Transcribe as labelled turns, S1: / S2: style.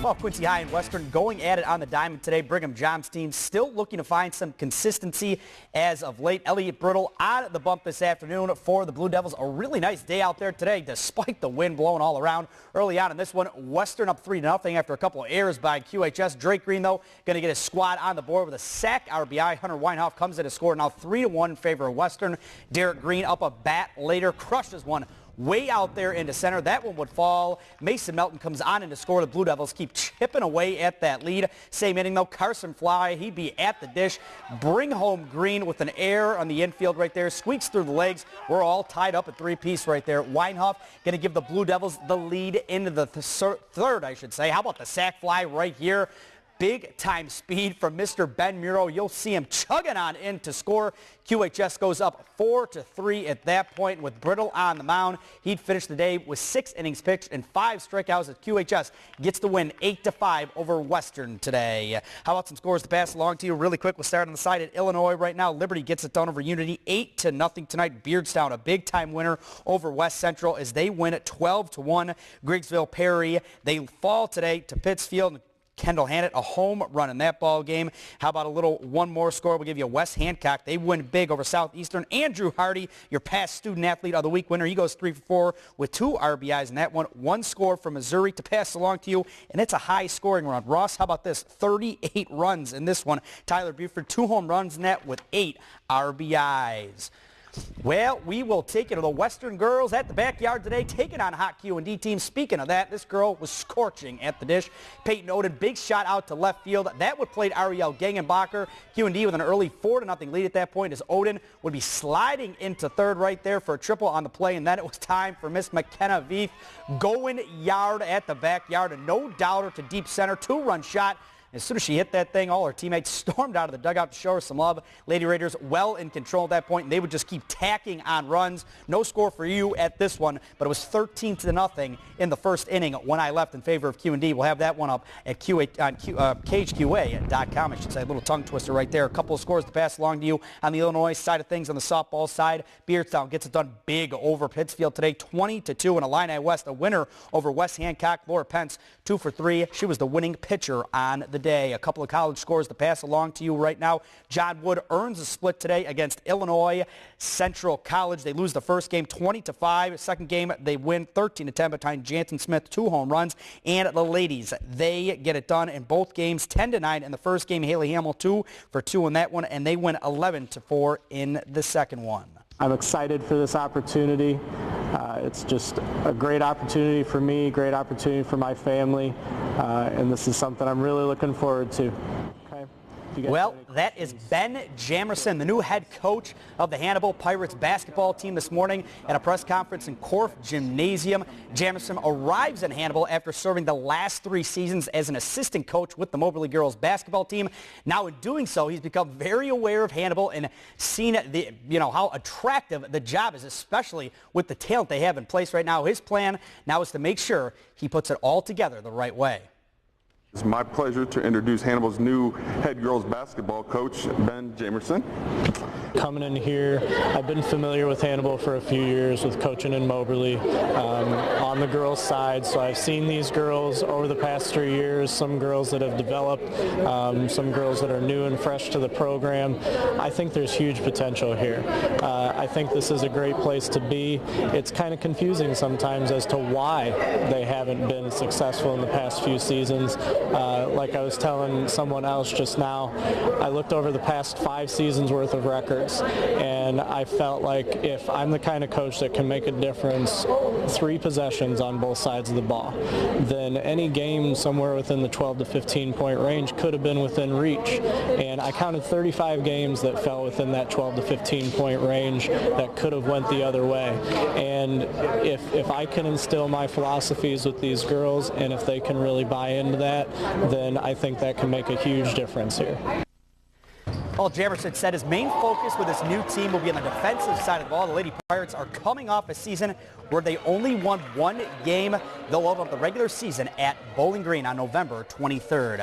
S1: Well, Quincy High and Western going at it on the diamond today. Brigham Young's team still looking to find some consistency as of late. Elliott Brittle on the bump this afternoon for the Blue Devils. A really nice day out there today despite the wind blowing all around early on in this one. Western up 3-0 after a couple of errors by QHS. Drake Green, though, going to get his squad on the board with a sack RBI. Hunter Weinhoff comes in to score now 3-1 in favor of Western. Derek Green up a bat later, crushes one way out there into center. That one would fall. Mason Melton comes on in to score. The Blue Devils keep chipping away at that lead. Same inning, though. Carson Fly, he'd be at the dish. Bring home Green with an error on the infield right there. Squeaks through the legs. We're all tied up at three-piece right there. Weinhoff going to give the Blue Devils the lead into the third, I should say. How about the sac fly right here? Big time speed from Mr. Ben Muro. You'll see him chugging on in to score. QHS goes up 4-3 at that point with Brittle on the mound. He'd finish the day with 6 innings pitched and 5 strikeouts as QHS gets the win 8-5 over Western today. How about some scores to pass along to you really quick? We'll start on the side at Illinois right now. Liberty gets it done over Unity 8-0 tonight. Beardstown, a big time winner over West Central as they win at 12-1. Griggsville Perry, they fall today to Pittsfield. Kendall Hannett, a home run in that ball game. How about a little one more score? We'll give you West Hancock. They win big over Southeastern. Andrew Hardy, your past student athlete of the week winner. He goes 3-for-4 with 2 RBIs in that one. One score from Missouri to pass along to you, and it's a high scoring run. Ross, how about this? 38 runs in this one. Tyler Buford, 2 home runs in that with 8 RBIs. Well, we will take it to the Western girls at the backyard today, taking on hot Q&D team. Speaking of that, this girl was scorching at the dish. Peyton Oden, big shot out to left field. That would play Ariel Gangenbacher. Q&D with an early 4-0 lead at that point as Oden would be sliding into third right there for a triple on the play. And then it was time for Miss McKenna Veith going yard at the backyard. A no-doubter to deep center, 2-run shot. As soon as she hit that thing, all her teammates stormed out of the dugout to show her some love. Lady Raiders well in control at that point, and they would just keep tacking on runs. No score for you at this one, but it was 13-0 in the first inning when I left in favor of Q&D. We'll have that one up at KHQA.com. I should say, a little tongue twister right there. A couple of scores to pass along to you on the Illinois side of things. On the softball side, Beardstown gets it done big over Pittsfield today, 20-2 in Illini West. A winner over West Hancock. Laura Pence, 2-for-3. She was the winning pitcher on the day. A couple of college scores to pass along to you right now. John Wood earns a split today against Illinois Central College. They lose the first game 20-5. Second game they win 13-10 behind Jansen Smith, 2 home runs. And the ladies, they get it done in both games 10-9 in the first game. Haley Hamill 2-for-2 in that one, and they win 11-4 in the second one.
S2: I'm excited for this opportunity. It's just a great opportunity for me, great opportunity for my family, and this is something I'm really looking forward to.
S1: Well, that is Ben Jamerson, the new head coach of the Hannibal Pirates basketball team this morning at a press conference in Korf Gymnasium. Jamerson arrives in Hannibal after serving the last 3 seasons as an assistant coach with the Moberly girls basketball team. Now in doing so, he's become very aware of Hannibal and seen how attractive the job is, especially with the talent they have in place right now. His plan now is to make sure he puts it all together the right way.
S3: It's my pleasure to introduce Hannibal's new head girls basketball coach, Ben Jamerson.
S2: Coming in here, I've been familiar with Hannibal for a few years with coaching in Moberly on the girls' side. So I've seen these girls over the past 3 years, some girls that have developed, some girls that are new and fresh to the program. I think there's huge potential here. I think this is a great place to be. It's kind of confusing sometimes as to why they haven't been successful in the past few seasons. Like I was telling someone else just now, I looked over the past 5 seasons worth of records, and I felt like if I'm the kind of coach that can make a difference 3 possessions on both sides of the ball, then any game somewhere within the 12 to 15 point range could have been within reach. And I counted 35 games that fell within that 12 to 15 point range that could have went the other way. And if I can instill my philosophies with these girls, and if they can really buy into that, then I think that can make a huge difference here.
S1: Well, Jamerson said his main focus with his new team will be on the defensive side of the ball. The Lady Pirates are coming off a season where they only won 1 game. They'll open up the regular season at Bowling Green on November 23rd.